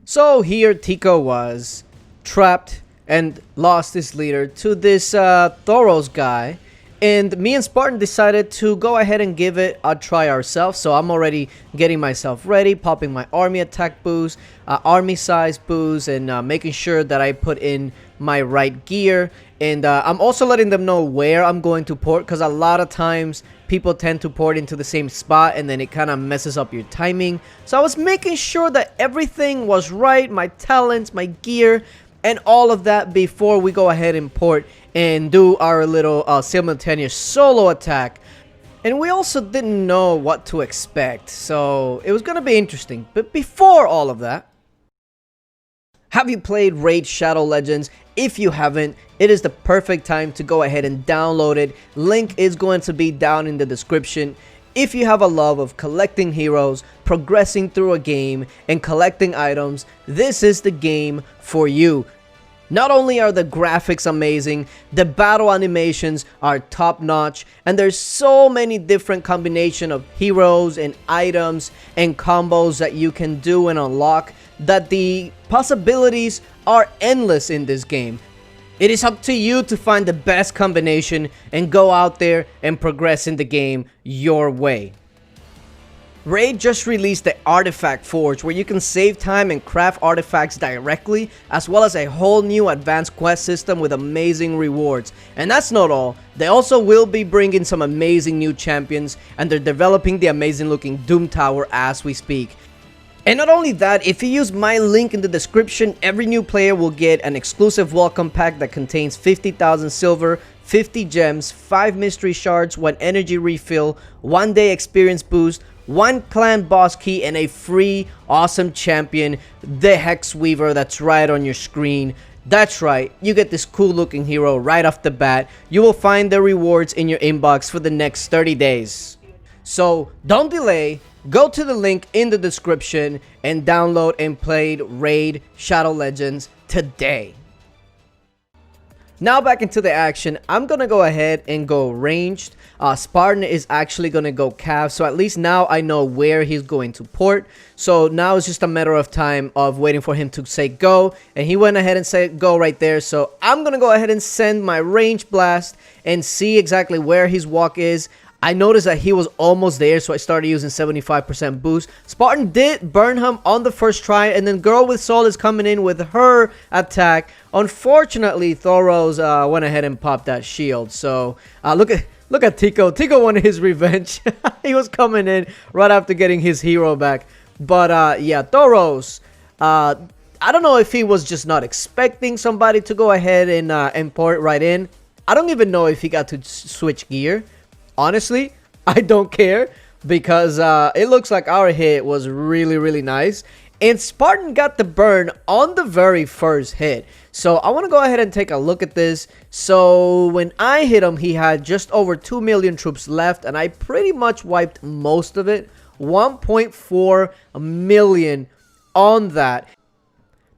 So here Tico was trapped and lost his leader to this Thoros guy. And me and Spartan decided to go ahead and give it a try ourselves. So I'm already getting myself ready, popping my army attack boost, army size boost, and making sure that I put in my right gear. And I'm also letting them know where I'm going to port, because a lot of times people tend to port into the same spot and then it kind of messes up your timing. So I was making sure that everything was right, my talents, my gear, and all of that before we go ahead and port and do our little simultaneous solo attack. And we also didn't know what to expect, so it was gonna be interesting. But before all of that, have you played Raid Shadow Legends? If you haven't, it is the perfect time to go ahead and download it. Link is going to be down in the description. If you have a love of collecting heroes, progressing through a game, and collecting items, this is the game for you. Not only are the graphics amazing, the battle animations are top notch, and there's so many different combination of heroes and items and combos that you can do and unlock that the possibilities are endless in this game. It is up to you to find the best combination and go out there and progress in the game your way. Raid just released the Artifact Forge, where you can save time and craft artifacts directly, as well as a whole new advanced quest system with amazing rewards. And that's not all, they also will be bringing some amazing new champions, and they're developing the amazing looking Doom Tower as we speak. And not only that, if you use my link in the description, every new player will get an exclusive welcome pack that contains 50,000 silver, 50 gems, 5 mystery shards, 1 energy refill, 1 day experience boost, 1 clan boss key, and a free awesome champion, the Hex Weaver, that's right on your screen. That's right, you get this cool looking hero right off the bat. You will find the rewards in your inbox for the next 30 days. So don't delay, go to the link in the description and download and play Raid Shadow Legends today. Now back into the action, I'm gonna go ahead and go ranged. Spartan is actually gonna go cav, so at least now I know where he's going to port. So now it's just a matter of time of waiting for him to say go, and he went ahead and said go right there. So I'm gonna go ahead and send my range blast and see exactly where his walk is. I noticed that he was almost there, so I started using 75% boost. Spartan did burn him on the first try, and then Girl with Soul is coming in with her attack. Unfortunately, Thoros went ahead and popped that shield. So look at Tico. Tico wanted his revenge. He was coming in right after getting his hero back. But yeah, Thoros. I don't know if he was just not expecting somebody to go ahead and pour it right in. I don't even know if he got to switch gear. Honestly, I don't care, because it looks like our hit was really nice, and Spartan got the burn on the very first hit. So I want to go ahead and take a look at this. So when I hit him, he had just over 2 million troops left, and I pretty much wiped most of it. 1.4 million on that.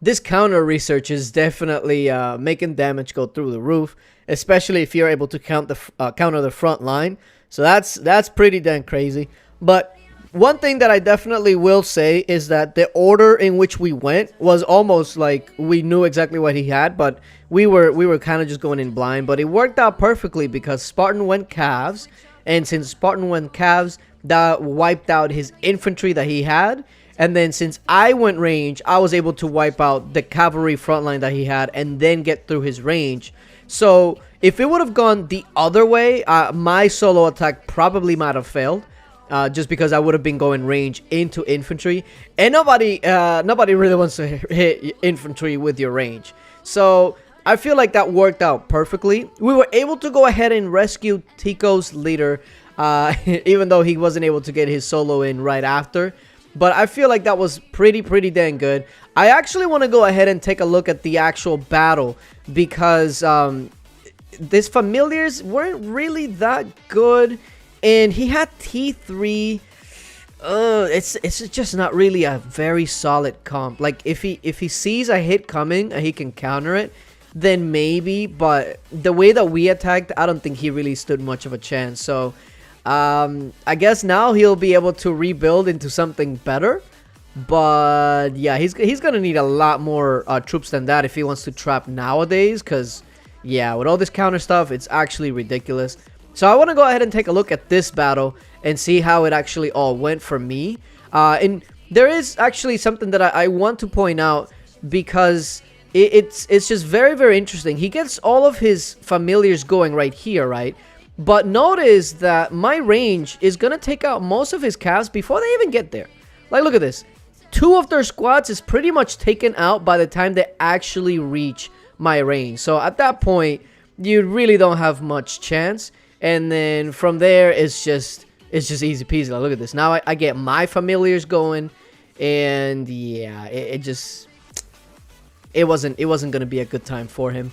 This counter research is definitely making damage go through the roof, especially if you're able to counter the front line. So that's pretty damn crazy. But one thing that I definitely will say is that the order in which we went was almost like we knew exactly what he had, but we were kind of just going in blind. But it worked out perfectly because Spartan went calves, and since Spartan went calves, that wiped out his infantry that he had. And then since I went range, I was able to wipe out the cavalry frontline that he had and then get through his range. So if it would have gone the other way, my solo attack probably might have failed. Just because I would have been going range into infantry. And nobody really wants to hit infantry with your range. So I feel like that worked out perfectly. We were able to go ahead and rescue Tico's leader. Even though he wasn't able to get his solo in right after. But I feel like that was pretty dang good. I actually want to go ahead and take a look at the actual battle, because these familiars weren't really that good, and he had T3. It's just not really a very solid comp. Like if he sees a hit coming and he can counter it, then maybe. But the way that we attacked, I don't think he really stood much of a chance. So I guess now he'll be able to rebuild into something better. But yeah, he's gonna need a lot more troops than that if he wants to trap nowadays, because yeah, with all this counter stuff, it's actually ridiculous. So I want to go ahead and take a look at this battle and see how it actually all went for me. And there is actually something that I want to point out, because it's just very, very interesting. He gets all of his familiars going right here, right? But notice that my range is gonna take out most of his calves before they even get there. Like, look at this. 2 of their squads is pretty much taken out by the time they actually reach my range. So at that point, you really don't have much chance. And then from there, it's just easy peasy. Like, look at this. Now I get my familiars going, and yeah, it wasn't gonna be a good time for him.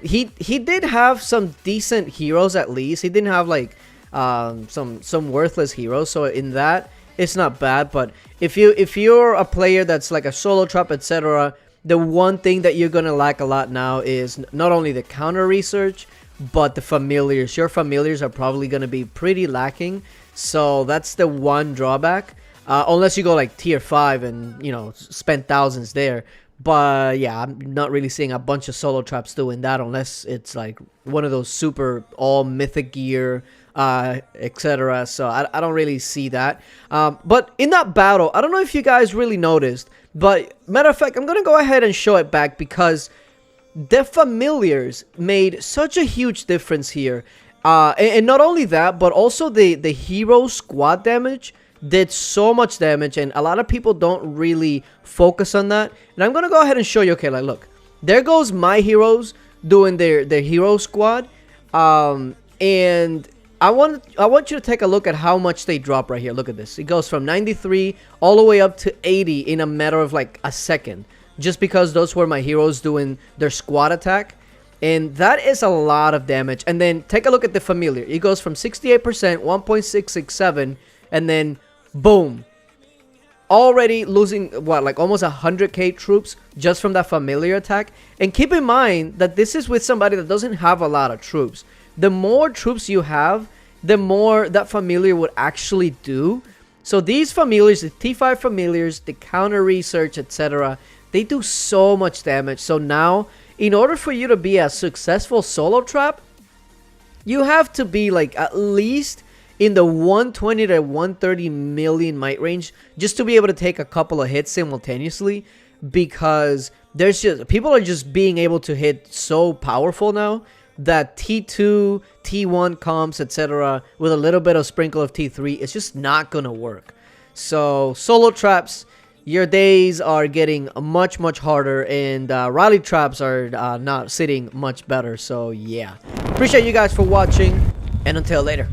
He did have some decent heroes at least. He didn't have like some worthless heroes. So in that, it's not bad. But if you're a player that's like a solo trap, etc., the one thing that you're gonna lack a lot now is not only the counter research, but the familiars. Your familiars are probably gonna be pretty lacking. So that's the one drawback. Unless you go like tier 5 and, you know, spend thousands there. But yeah, I'm not really seeing a bunch of solo traps doing that unless it's like one of those super all mythic gear, etc. So I don't really see that. But in that battle, I don't know if you guys really noticed, but matter of fact, I'm gonna go ahead and show it back, because the familiars made such a huge difference here. And not only that, but also the hero squad damage did so much damage, and a lot of people don't really focus on that. And I'm gonna go ahead and show you. Okay, like, look, there goes my heroes doing their hero squad, and I want you to take a look at how much they drop right here. Look at this. It goes from 93 all the way up to 80 in a matter of like a second, just because those were my heroes doing their squad attack. And that is a lot of damage. And then take a look at the familiar. It goes from 68%, 1.667, and then boom, already losing what, like almost 100k troops just from that familiar attack. And keep in mind that this is with somebody that doesn't have a lot of troops. The more troops you have, the more that familiar would actually do. So these familiars, the T5 familiars, the counter research, etc., they do so much damage. So now, in order for you to be a successful solo trap, you have to be like at least in the 120 to 130 million might range just to be able to take a couple of hits simultaneously, because there's just people are just being able to hit so powerful now that T2, T1 comps, etc., with a little bit of sprinkle of T3, it's just not gonna work. So solo traps, your days are getting much, much harder, and rally traps are not sitting much better. So yeah, appreciate you guys for watching, and until later.